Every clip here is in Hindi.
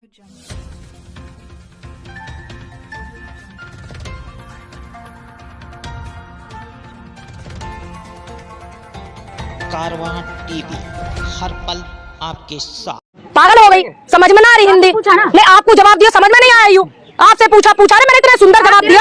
कारवां टीवी, हर पल आपके साथ। पागल हो गई, समझ में ना आ रही हिंदी। मैं आपको जवाब दिया, समझ में नहीं आया। यू आपसे पूछा ना, मैंने इतने सुंदर जवाब दिया।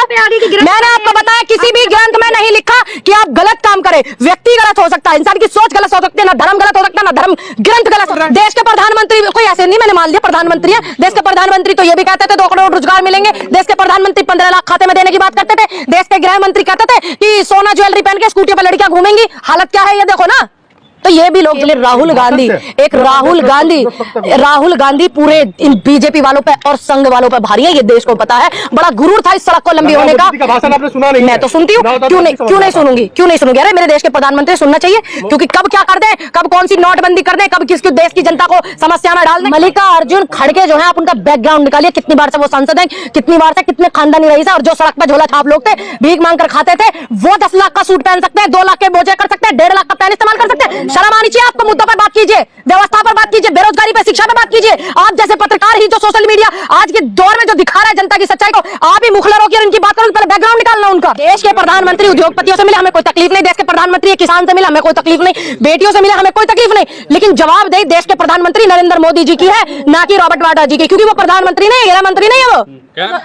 मैंने आपको बताया किसी भी ग्रंथ में नहीं लिखा कि आप गलत काम करें। व्यक्ति गलत हो सकता है, इंसान की सोच गलत हो सकती है, ना धर्म गलत हो सकता है, ना धर्म ग्रंथ गलत हो सकता है। देश के प्रधानमंत्री कोई ऐसे नहीं, मैंने मान लिया प्रधानमंत्री है। देश के प्रधानमंत्री तो ये भी कहते थे 2 करोड़ रोजगार मिलेंगे। देश के प्रधानमंत्री 15 लाख खाते में देने की बात करते थे। देश के गृह मंत्री कहते थे कि सोना ज्वेलरी पहन के स्कूटी पर लड़कियां घूमेंगी। हालत क्या है ये देखो ना। तो ये भी लोग राहुल गांधी पूरे इन बीजेपी वालों पे और संघ वालों पे भारी है। ये देश को पता है, बड़ा गुरूर था इस सड़क को लंबी होने का। भाषण आपने सुना नहीं? मैं तो सुनती हूँ, क्यों नहीं सुनूंगी। अरे मेरे देश के प्रधानमंत्री सुनना चाहिए, क्योंकि कब क्या कर दे, कब कौन सी नोटबंदी कर दे, कब किसकी देश की जनता को समस्या में डाल दे। मल्लिकार्जुन खड़गे जो है, आप उनका बैकग्राउंड निकालिए, कितनी बार से वो सांसद है, कितनी बार से कितने खानदानी रईस है, और जो सड़क पे झोला छाप लोग थे, भीख मांग कर खाते थे, वो 10 लाख का सूट पहन सकते हैं, 2 लाख के बोझे कर सकते हैं, 1.5 लाख का पैन इस्तेमाल कर सकते हैं। शर्म आनी चाहिए आपको। मुद्दों पर बात कीजिए, व्यवस्था पर बात कीजिए, बेरोजगारी पर, शिक्षा पर बात कीजिए। आप जैसे पत्रकार ही जो सोशल मीडिया आज के दौर में जो दिखा रहा है जनता की सच्चाई को, आप ही मुखलर होकर इनकी बात करो। पहले बैकग्राउंड निकालना उनका। देश के प्रधानमंत्री उद्योगपतियों से मिले, हमें कोई तकलीफ नहीं। देश के प्रधानमंत्री किसान से मिले, हमें कोई तकलीफ नहीं। बेटियों से मिले, हमें कोई तकलीफ नहीं। लेकिन जवाबदेही देश के प्रधानमंत्री नरेंद्र मोदी जी की है, ना कि रॉबर्ट वाड्रा जी की, क्योंकि वो प्रधानमंत्री नहीं है, गृह मंत्री नहीं है। वो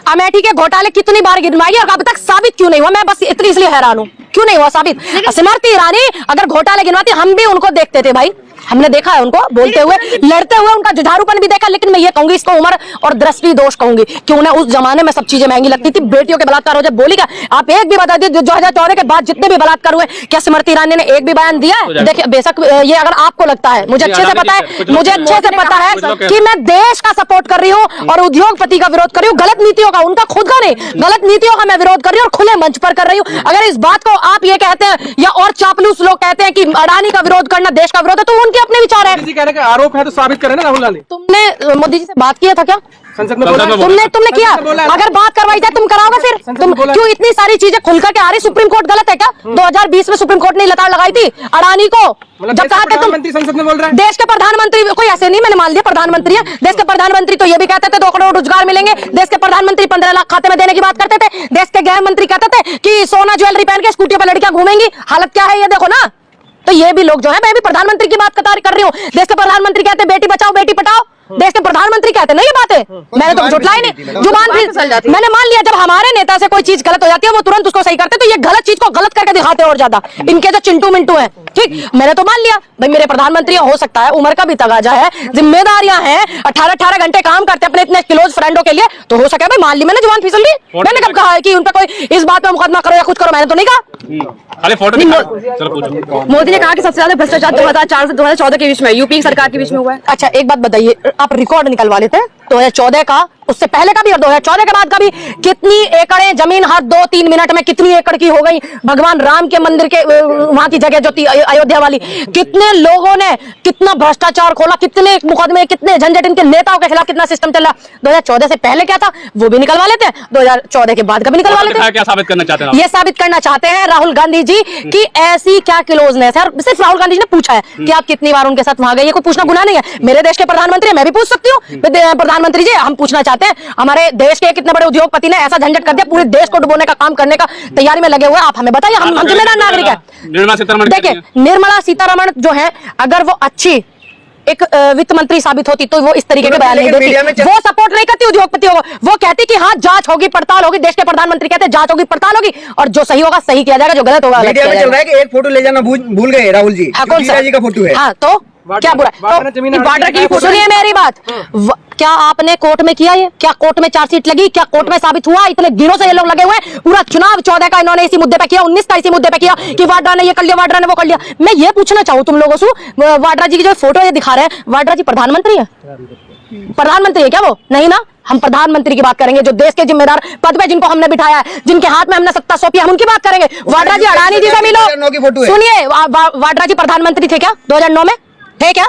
अमेठी के घोटाले कितनी बार गिनवाइए और अब तक साबित क्यों नहीं हुआ? मैं बस इतनी इसलिए हैरान हूँ, क्यों नहीं हुआ साबित। स्मृति ईरानी अगर घोटाले गिनवाती, हम भी उनको देखते थे भाई, हमने देखा है उनको बोलते हुए, लड़ते हुए, उनका जुझारूपन भी देखा। लेकिन मैं ये कहूंगी, इसको उम्र और दृष्टि दोष कहूंगी कि उन्हें उस जमाने में सब चीजें महंगी लगती थी। बेटियों के बलात्कार हो जाए, बोली का आप एक भी बता दीजिए 2014 के बाद जितने भी बलात्कार हुए, क्या स्मृति ईरानी ने एक भी बयान दिया है? देखिए, बेशक ये अगर आपको लगता है, मुझे अच्छे से पता है, कि मैं देश का सपोर्ट कर रही हूँ और उद्योगपति का विरोध कर रही हूँ, गलत नीतियों का, उनका खुद का नहीं, गलत नीतियों का मैं विरोध कर रही हूँ और खुले मंच पर कर रही हूँ। अगर इस बात को आप ये कहते हैं या और चापलूस लोग कहते हैं कि अडानी का विरोध करना देश का विरोध है, तो उनके अपने विचार है। कहने का आरोप है तो साबित करें ना राहुल गांधी। तुमने मोदी जी से बात किया था क्या? संसद में बोला। तुमने किया? अगर बात करवाई जाए तुम कराओगे फिर? तुम क्यों इतनी सारी चीजें खुलकर के आ रही? सुप्रीम कोर्ट गलत है क्या? 2020 में सुप्रीम कोर्ट ने लताड़ लगाई थी अडानी को, जब कहा था तुम संसद में बोल रहे हैं। देश के प्रधानमंत्री कोई ऐसे नहीं, मैंने मान लिया प्रधानमंत्री है। देश के प्रधानमंत्री तो ये भी कहते थे 2 करोड़ रोजगार मिलेंगे। देश के प्रधानमंत्री 15 लाख खाते में देने की बात करते थे। देश के गृह मंत्री कहते थे कि सोना ज्वेलरी पहन के स्कूटी पर लड़कियां घूमेंगी। हालत क्या है ये देखो ना। तो ये भी लोग जो है, मैं भी प्रधानमंत्री की बात कर रही हूँ। देश के प्रधानमंत्री कहते हैं बेटी बचाओ बेटी पढ़ाओ, देश के प्रधानमंत्री कहते हैं ना ये बातें। मैंने तो झुटलाई नहीं, जुबान भी मैंने मान लिया। जब हमारे नेता से कोई चीज गलत हो जाती है, वो तुरंत उसको सही करते, तो ये गलत चीज को गलत करके दिखाते और ज्यादा। इनके जो चिंटू मिंटू हैं, ठीक, मैंने तो मान लिया भाई मेरे प्रधानमंत्री हो सकता है, उम्र का भी तगाजा है, जिम्मेदारियां हैं, 18 घंटे काम करते अपने इतने क्लोज फ्रेंडों के लिए, तो हो सके भाई मान ली। मैंने जुबान फिसल ली। मैंने कब कहा है कि उन पर कोई इस बात में मुकदमा करो या कुछ करो? मैंने तो नहीं कहा। मोदी ने कहा कि सबसे ज्यादा भ्रष्टाचार 2004 से 2014 के बीच में यूपी सरकार के बीच में हुआ है। अच्छा एक बात बताइए, आप रिकॉर्ड निकलवा लेते हैं 2014 का, उससे पहले का भी और 2014 के बाद का भी। कितनी एकड़ें जमीन हर 2-3 मिनट में कितनी एकड़ की हो गई भगवान राम के मंदिर के वहां की जगह जो थी अयोध्या वाली। कितने लोगों ने कितना भ्रष्टाचार खोला, कितने मुकदमे, कितने झंझट, इनके नेताओं के खिलाफ कितना सिस्टम चला। 2014 से पहले क्या था वो भी निकलवा लेते हैं, 2014 के बाद का भी निकलवा लेते हैं। क्या साबित करना चाहते हैं? ये साबित करना चाहते हैं राहुल गांधी जी की ऐसी क्या क्लोजनेस है। और सिर्फ राहुल गांधी जी ने पूछा है कि आप कितनी बार उनके साथ वहां गए, ये कोई पूछना गुनाह नहीं है। मेरे देश के प्रधानमंत्री है, मैं भी पूछ सकती हूँ प्रधानमंत्री जी, हम पूछना चाहते हैं हमारे देश के कितने बड़े उद्योगपति ने ऐसा झंझट कर दिया, पूरे देश को डुबोने का काम करने का तैयारी में लगे हुए, आप हमें बताइए। हम जिम्मेदार नागरिक हैं। देखिए निर्मला सीतारमण जो है, अगर वो अच्छी एक वित्त मंत्री साबित होती तो वो इस तरीके के बयान नहीं देती। वो सपोर्ट नहीं करती उद्योगपतियों को, वो कहती कि हाँ जांच होगी पड़ताल होगी। देश के प्रधानमंत्री कहते हैं जांच होगी पड़ताल होगी और जो सही होगा सही किया जाएगा, जो गलत होगा मीडिया में चल रहा है कि एक फोटो ले जाना भूल गए राहुल जी। हाँ, कौन सा जी का फोटो है? हाँ तो क्या बुरा? वाड्रा की फोटो नहीं है मेरी बात। क्या आपने कोर्ट में किया ये? क्या कोर्ट में चार्जशीट लगी? क्या कोर्ट में साबित हुआ? इतने दिनों से ये लोग लगे हुए हैं। पूरा चुनाव 14 का इन्होंने इसी मुद्दे पे किया, 19 का इसी मुद्दे पे किया कि वाड्रा ने ये कर लिया, वाड्रा ने वो कर लिया। मैं ये पूछना चाहूँ तुम लोगों से, वाड्रा जी की जो फोटो ये दिखा रहे हैं, वाड्रा जी प्रधानमंत्री है? प्रधानमंत्री है क्या वो? नहीं ना। हम प्रधानमंत्री की बात करेंगे, जो देश के जिम्मेदार पद पे जिनको हमने बिठाया है, जिनके हाथ में हमने सत्ता सौंपी, हम उनकी बात करेंगे। वाड्रा जी अडानी जी से मिलो। सुनिए, वाड्रा जी प्रधानमंत्री थे क्या 2009 में? थे क्या?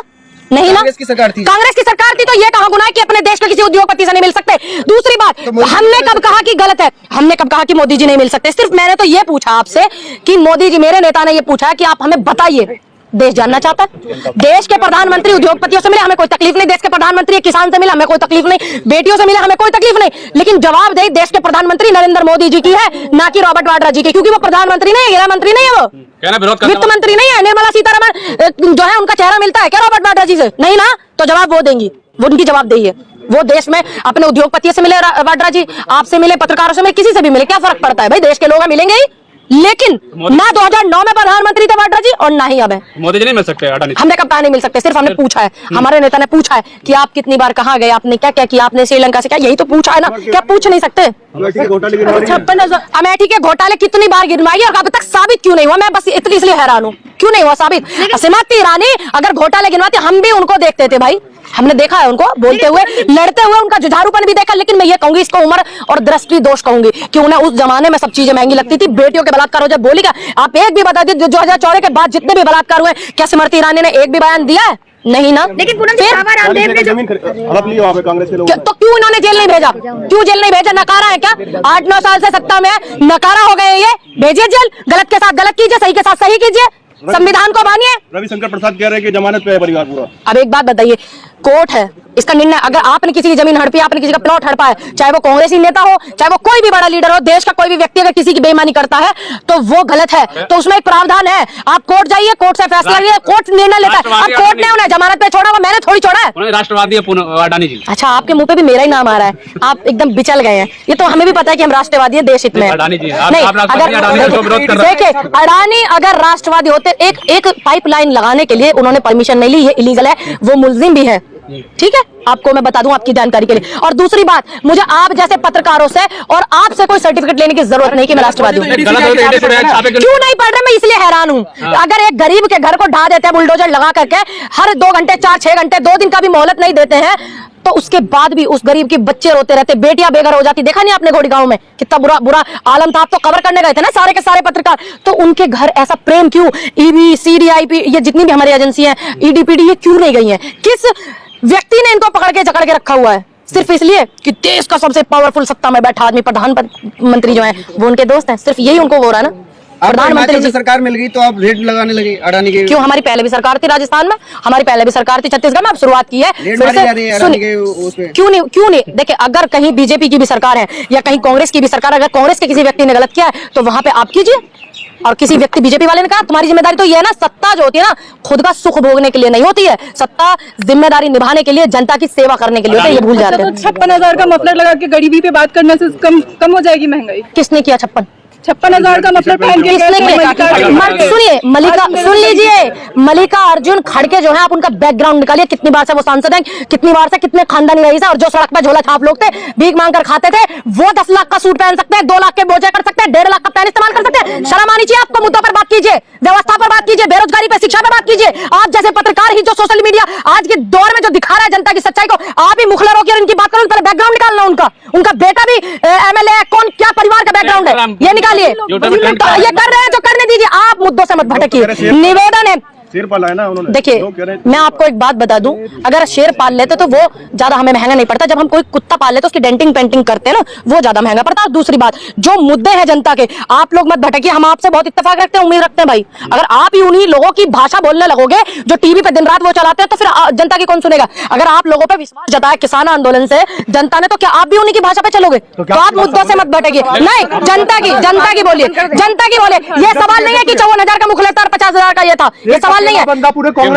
नहीं ना। कांग्रेस की सरकार थी। कांग्रेस की सरकार थी, तो ये कहां गुनाह है कि अपने देश के किसी उद्योगपति से नहीं मिल सकते? दूसरी बात, हमने कब कहा कि गलत है? हमने कब कहा कि मोदी जी नहीं मिल सकते? सिर्फ मैंने तो ये पूछा आपसे कि मोदी जी, मेरे नेता ने ये पूछा कि आप हमें बताइए देश जानना चाहता है। देश के प्रधानमंत्री उद्योगपतियों से मिले, हमें कोई तकलीफ नहीं। देश के प्रधानमंत्री किसान से मिले, हमें कोई तकलीफ नहीं। बेटियों से मिले, हमें कोई तकलीफ नहीं। लेकिन जवाबदेही देश के प्रधानमंत्री नरेंद्र मोदी जी की है, ना कि रॉबर्ट वाड्रा जी की, क्योंकि वो प्रधानमंत्री नहीं है, गृह मंत्री नहीं है, वो वित्त मंत्री नहीं है। निर्मला सीतारमण जो है उनका चेहरा मिलता है क्या रॉबर्ट वाड्रा जी से? नहीं ना, तो जवाब वो देंगी, वो उनकी जवाबदेही है। वो देश में अपने उद्योगपतियों से मिले वाड्रा जी, आपसे मिले, पत्रकारों से मिले, किसी से भी मिले, क्या फर्क पड़ता है भाई? देश के लोग मिलेंगे ही। लेकिन ना 2009 में प्रधानमंत्री थे वाड्रा जी और ना ही अब है। मोदी जी नहीं मिल सकते, अडानी हमने कब कहा नहीं मिल सकते? सिर्फ हमने पूछा है, हमारे नेता ने पूछा है कि आप कितनी बार कहाँ गए, आपने क्या क्या किया, आपने श्रीलंका से क्या, यही तो पूछा है ना। क्या पूछ नहीं सकते? 56 अमेठी के घोटाले कितनी बार गिरवाई और अब तक साबित क्यों नहीं हुआ? मैं बस इसलिए हैरान हूँ, क्यों नहीं हुआ साबित? स्मृति ईरानी अगर घोटाले गिनवाते, हम भी उनको देखते थे भाई, हमने देखा है उनको बोलते हुए, लड़ते हुए, उनका जुझारूपन भी देखा। लेकिन मैं ये कहूंगी, इसको उम्र और दृष्टि दोष कहूंगी कि उन्हें उस जमाने में सब चीजें महंगी लगती थी। बेटियों के बलात्कार हो जाए, बोली क्या? आप एक भी बता दीजिए 2014 के बाद जितने भी बलात्कार हुए, क्या स्मृति ईरानी ने एक भी बयान दिया है? नहीं ना। लेकिन पूनम जी, बाबा रामदेव ने जो तो क्यों इन्होंने जेल नहीं भेजा? क्यों जेल नहीं भेजा? नकारा है क्या? 8-9 साल से सत्ता में है, नकारा हो गए ये, भेजिए जेल। गलत के साथ गलत कीजिए, सही के साथ सही कीजिए, संविधान को मानिए। रविशंकर प्रसाद कह रहे हैं कि जमानत पे है परिवार पूरा। अब एक बात बताइए, कोर्ट है, इसका निर्णय, अगर आपने किसी की जमीन हड़पी, आपने किसी का प्लॉट हड़पा है, चाहे वो कांग्रेसी नेता हो, चाहे वो कोई भी बड़ा लीडर हो, देश का कोई भी व्यक्ति अगर किसी की बेईमानी करता है तो वो गलत है, तो उसमें एक प्रावधान है। आप कोर्ट जाइए, कोर्ट से फैसला लीजिए, कोर्ट निर्णय लेता है। अब कोर्ट ने उन्हें जमानत पे छोड़ा, वो मैंने थोड़ी छोड़ा है। राष्ट्रवादी अडानी जी। अच्छा, आपके मुंह पे भी मेरा ही नाम आ रहा है, आप एकदम बिचल गए हैं। ये तो हमें भी पता है कि हम राष्ट्रवादी है, देश हित में। नहीं, अगर देखिए, अडानी अगर राष्ट्रवादी होते, एक पाइपलाइन लगाने के लिए उन्होंने परमिशन नहीं ली, ये इलीगल है, वो मुल्जिम भी है। ठीक है, आपको मैं बता दूं आपकी जानकारी के लिए। और दूसरी बात, मुझे आप जैसे पत्रकारों से और आपसे कोई सर्टिफिकेट लेने की जरूरत नहीं कि मैं राष्ट्रवादी हूं। क्यों नहीं पढ़ रहे? मैं इसलिए हैरान हूं। अगर एक गरीब के घर को ढा देते हैं बुलडोजर लगा करके, हर 2 घंटे 4-6 घंटे 2 दिन का भी मोहलत नहीं देते हैं, तो उसके बाद भी उस गरीब के बच्चे रोते रहते, बेटियां बेघर हो जाती। देखा नहीं आपने गोड़ी गांव में कितना बुरा आलम था? आप तो कवर करने गए थे ना सारे के सारे पत्रकार, तो उनके घर ऐसा प्रेम क्यों? ईबी, सीडीआईपी, ये जितनी भी हमारी एजेंसी है, ईडीपीडी, ये क्यों नहीं गई है? किस व्यक्ति ने इनको पकड़ के जकड़ के रखा हुआ है? सिर्फ इसलिए कि देश का सबसे पावरफुल सत्ता में बैठा आदमी प्रधानमंत्री जो है वो उनके दोस्त हैं। सिर्फ यही उनको हो रहा है ना। प्रधानमंत्री जी सरकार मिल गई तो आप रेट लगाने लगे अडानी के। क्यों? हमारी पहले भी सरकार थी राजस्थान में, हमारी पहले भी सरकार थी छत्तीसगढ़ में, अब शुरुआत की है। क्यों नहीं? देखिए, अगर कहीं बीजेपी की भी सरकार है या कहीं कांग्रेस की भी सरकार, अगर कांग्रेस के किसी व्यक्ति ने गलत किया है तो वहां पे आप कीजिए, और किसी व्यक्ति बीजेपी वाले ने कहा तुम्हारी जिम्मेदारी तो ये है ना, सत्ता जो होती है ना खुद का सुख भोगने के लिए नहीं होती है, सत्ता जिम्मेदारी निभाने के लिए, जनता की सेवा करने के लिए होती है, ये भूल जाते हैं। 56,000 का मफलर लगा के गरीबी पे बात करने से कम हो जाएगी महंगाई? किसने किया? 56,000 का मफलर पहन के सुनिए, मलिका, सुन लीजिए, मलिका अर्जुन खड़के जो है, आप उनका बैकग्राउंड निकालिए, कितनी बार से वो सांसद हैं, कितनी बार से कितने खानदानी रईस है, और जो सड़क पे झोला छाप लोग थे, भीख मांग कर खाते थे, वो 10 लाख का सूट पहन सकते हैं, 2 लाख के बोझे कर सकते हैं, 1.5 लाख का पैन इस्तेमाल कर सकते हैं। शर्म आनी चाहिए आपको। मुद्दों पर बात कीजिए, व्यवस्था पर बात कीजिए, बेरोजगारी पर, शिक्षा पर बात कीजिए। आप जैसे पत्रकार ही जो सोशल मीडिया आज के दौर में जो दिखा रहा है जनता की सच्चाई को, आप ही मुखलर होकर इनकी बात करो। पहले बैकग्राउंड निकालना, उनका बेटा भी एमएलए, कौन क्या परिवार का बैकग्राउंड है ये निकालिए। ये कर रहे हैं जो करने दीजिए, आप मुद्दों से मत भटकिए। निवेदन है, शेर पाला है ना उन्होंने। देखिए, मैं आपको एक बात बता दूं, अगर शेर पाल लेते तो वो ज्यादा हमें महंगा नहीं पड़ता। जब हम कोई कुत्ता पाल लेते उसकी डेंटिंग पेंटिंग करते हैं ना, वो ज्यादा महंगा पड़ता है। दूसरी बात, जो मुद्दे हैं जनता के, आप लोग मत भटकिए। हम आपसे बहुत इत्तेफाक रखते हैं, उम्मीद रखते हैं भाई। अगर आप ही उन्हीं लोगों की भाषा बोलने लगोगे जो टीवी पे दिन रात वो चलाते हैं, तो फिर जनता की कौन सुनेगा? अगर आप लोगों पर विश्वास जताया किसान आंदोलन से जनता ने, तो क्या आप भी उन्हीं की भाषा पे चलोगे? तो आप मुद्दों से मत भटकिए। नहीं, जनता की बोलिए, जनता की बोले। ये सवाल नहीं है कि 54,000 का मुखलता और 50,000 का ये था, ये सवाल नहीं है।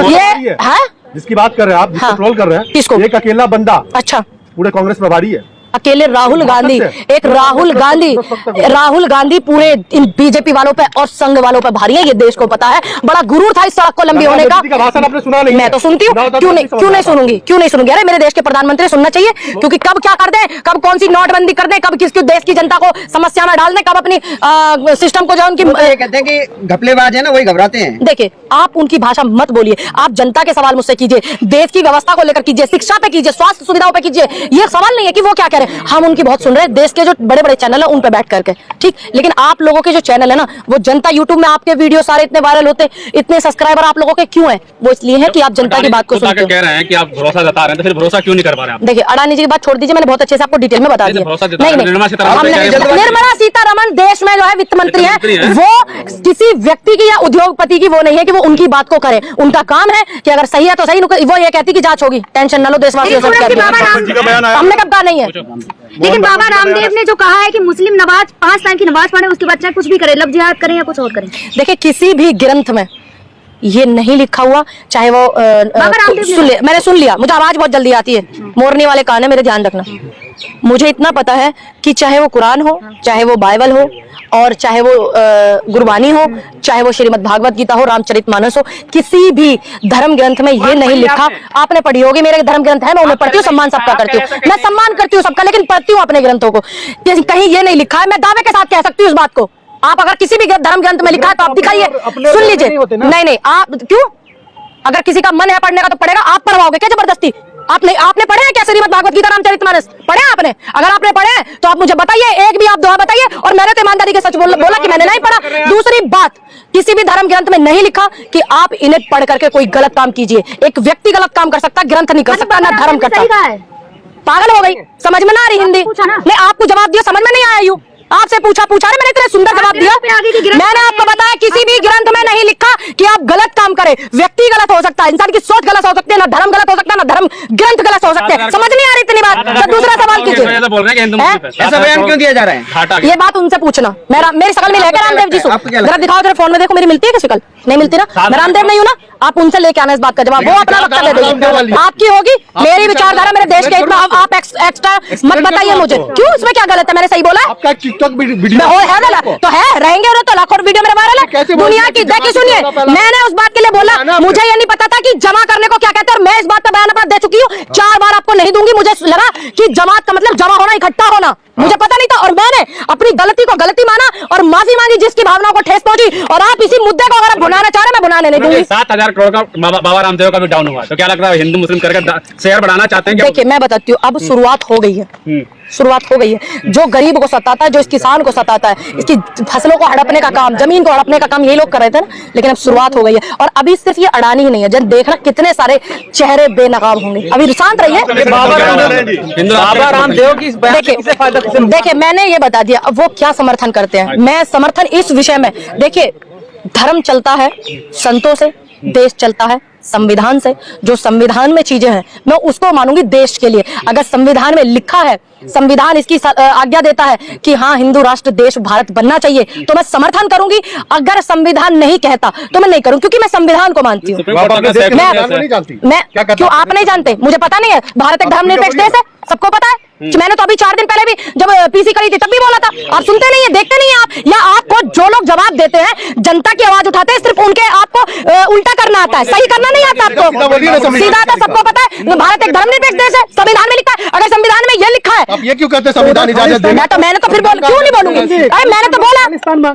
ये है जिसकी बात कर रहे हैं आप, जिसको ट्रोल कर रहे हैं, किसको? एक अकेला बंदा अच्छा पूरे कांग्रेस प्रभारी है। अकेले राहुल गांधी, एक राहुल गांधी पूरे इन बीजेपी वालों पे और संघ वालों पे भारी है, ये देश को पता है। बड़ा गुरूर था इस सड़क को लंबी होने का। भाषण आपने सुना नहीं? मैं तो सुनती हूँ, क्यों नहीं सुनूंगी? अरे मेरे देश के प्रधानमंत्री सुनना चाहिए, क्योंकि कब क्या कर दे, कब कौन सी नोटबंदी कर दे, कब किस देश की जनता को समस्या में डाल दे, कब अपनी सिस्टम को जो उनकी कहते हैं कि घपलेबाज है ना, वही घबराते हैं। देखिए, आप उनकी भाषा मत बोलिए, आप जनता के सवाल मुझसे कीजिए, देश की व्यवस्था को लेकर कीजिए, शिक्षा पे कीजिए, स्वास्थ्य सुविधाओं पे कीजिए। ये सवाल नहीं है कि वो क्या कह रहे हैं। हम उनकी बहुत सुन रहे हैं, देश के जो बड़े बड़े चैनल है उन पे बैठ करके, ठीक। लेकिन आप लोगों के जो चैनल है ना, वो जनता यूट्यूब में आपके वीडियो सारे इतने वायरल होते, इतने सब्सक्राइबर आप लोगों के क्यों है? वो इसलिए है कि आप जनता की बात को सुनते हो। कह रहे हैं कि आप भरोसा जता रहे हैं, तो फिर भरोसा क्यों नहीं कर पा रहे हैं? देखिए, अडानी जी की बात छोड़ दीजिए, मैंने बहुत अच्छे से आपको डिटेल में बता दिया। नहीं, निर्मला सीतारमण देश में जो है वित्त मंत्री है, वो किसी व्यक्ति की या उद्योगपति की वो नहीं है कि वो उनकी बात को करे। उनका काम है कि अगर सही है तो सही, वो ये कहती कि जांच होगी, टेंशन न लो देशवासियों से। हमने कब कहा नहीं है? लेकिन बाबा रामदेव ने जो कहा है कि मुस्लिम नमाज 5 टाइम की नमाज पढ़े, उसके बाद चाहे कुछ भी करे, लव जिहाद करें या कुछ और करें। देखिए, किसी भी ग्रंथ में ये नहीं लिखा हुआ, चाहे वो मैंने सुन लिया, मुझे आवाज बहुत जल्दी आती है, मोरनी वाले कान है मेरे, ध्यान रखना। मुझे इतना पता है कि चाहे वो कुरान हो, चाहे वो बाइबल हो, और चाहे वो गुरबानी हो, चाहे वो श्रीमद् भागवत गीता हो, रामचरितमानस हो, किसी भी धर्म ग्रंथ में ये नहीं लिखा। आपने पढ़ी होगी, मेरे धर्म ग्रंथ है, मैं उन्हें पढ़ती हूँ, सम्मान सबका करती हूँ, मैं सम्मान करती हूँ सबका, लेकिन पढ़ती हूँ अपने ग्रंथों को। कहीं ये नहीं लिखा है, मैं दावे के साथ कह सकती हूँ इस बात को। आप अगर किसी भी धर्म ग्रंथ में लिखा है तो आप दिखाइए, सुन लीजिए। नहीं, आप क्यों? अगर किसी का मन है पढ़ने का तो पढ़ेगा, आप पढ़वाओगे क्या जबरदस्ती? आपने पढ़े हैं क्या श्रीमद् भागवत गीता, रामचरितमानस पढ़े हैं आपने? अगर आपने पढ़े हैं तो आप मुझे बताइए, एक भी आप दोहा बताइए। और मैंने तो ईमानदारी के सच बोला कि मैंने नहीं पढ़ा। दूसरी बात, किसी भी धर्म ग्रंथ में नहीं लिखा कि आप इन्हें पढ़ करके कोई गलत काम कीजिए। एक व्यक्ति गलत काम कर सकता, ग्रंथ नहीं कर सकता, ना धर्म करता। पागल हो गई, समझ में ना आ रही हिंदी? नहीं, आपको जवाब दिया, समझ में नहीं आया। यू आपसे पूछा रहे, मैंने इतने सुंदर जवाब दिया। मैंने आपको बताया किसी भी ग्रंथ में नहीं लिखा कि आप गलत काम करें। व्यक्ति गलत हो सकता है, इंसान की सोच गलत हो सकती है, ना धर्म गलत हो सकता है, ना धर्म ग्रंथ गलत हो सकते हैं। समझ नहीं आ रही इतनी बात? तो दूसरा सवाल कीजिए। ऐसा बयान क्यों दिया जा रहा है? ये बात उनसे पूछना। मेरी शकल में लेकर रामदेव जी, जरा दिखाओ, जरा फोन में देखो, मेरी मिलती है क्या शकल? नहीं मिलती ना, मैं रामदेव नहीं हूँ ना। आप उनसे लेके आना इस बात का जवाब, वो अपना वक्तव्य देंगे। आपकी होगी, मेरी विचारधारा मेरे देश के हित में, आप एक्स्ट्रा मत बताइए मुझे। क्यों, इसमें क्या गलत है? मैंने सही बोला? आपका टिकटॉक वीडियो है ना, तो है, रहेंगे तो लाखों वीडियो मेरे वायरल है दुनिया की। देखिए, सुनिए, मैंने उस बात के लिए बोला, मुझे ये नहीं पता था कि जमा करने को क्या कहते हैं, और मैं इस बात का बयान अपना दे चुकी हूँ। 4 बार आपको नहीं दूंगी। मुझे लगा कि जमात का मतलब जमा होना, इकट्ठा होना, मुझे पता नहीं था, और मैंने अपनी गलती को गलती माना और माफी मांगी जिसकी भावनाओं को ठेस पहुंची। और आप इसी मुद्दे को अगर भुनाना चाह रहे हैं, मैं भुनाने नहीं दूंगी। 7,000 करोड़ का बाबा रामदेव का भी डाउन हुआ, तो क्या लगता है हिंदू मुस्लिम करके शेयर बढ़ाना चाहते हैं? देखिए, मैं बताती हूँ, अब शुरुआत हो गई है। शुरुआत हो गई है। जो गरीब को सताता है, जो इस किसान को सताता है, इसकी फसलों को हड़पने का काम, जमीन को हड़पने का काम यही लोग कर रहे थे ना। लेकिन अब शुरुआत हो गई है, और अभी सिर्फ ये अडानी ही नहीं है, जब देखना कितने सारे चेहरे बेनकाब होंगे। अभी शांत रहिए। देखिए, मैंने ये बता दिया, अब वो क्या समर्थन करते हैं। मैं समर्थन इस विषय में, देखिए, धर्म चलता है संतों से, देश चलता है संविधान से। जो संविधान में चीजें हैं, मैं उसको मानूंगी देश के लिए। अगर संविधान में लिखा है, संविधान इसकी आज्ञा देता है कि हाँ, हिंदू राष्ट्र देश भारत बनना चाहिए, तो मैं समर्थन करूंगी। अगर संविधान नहीं कहता तो मैं नहीं करूंगी, क्योंकि मैं संविधान को मानती हूँ। मैं क्यों, आप नहीं जानते? मुझे पता नहीं है। भारत एक धर्मनिरपेक्ष देश है, सबको पता है। मैंने तो अभी 4 दिन पहले भी जब पीसी करी थी तब भी बोला था। आप सुनते नहीं है, देखते नहीं है आप, या आपको जो लोग जवाब देते हैं, जनता की आवाज उठाते हैं, सिर्फ उनके आपको उल्टा करना आता है, सही करना नहीं आता आपको। सीधा आता, सबको पता है भारत एक धर्मनिरपेक्ष देश है, संविधान में लिखा है। अगर संविधान में ये लिखा है, आप ये क्यों कहते हैं संविधान इजाजत देता है? मैंने तो फिर क्यों नहीं बोलूंगी? अरे मैंने तो बोला।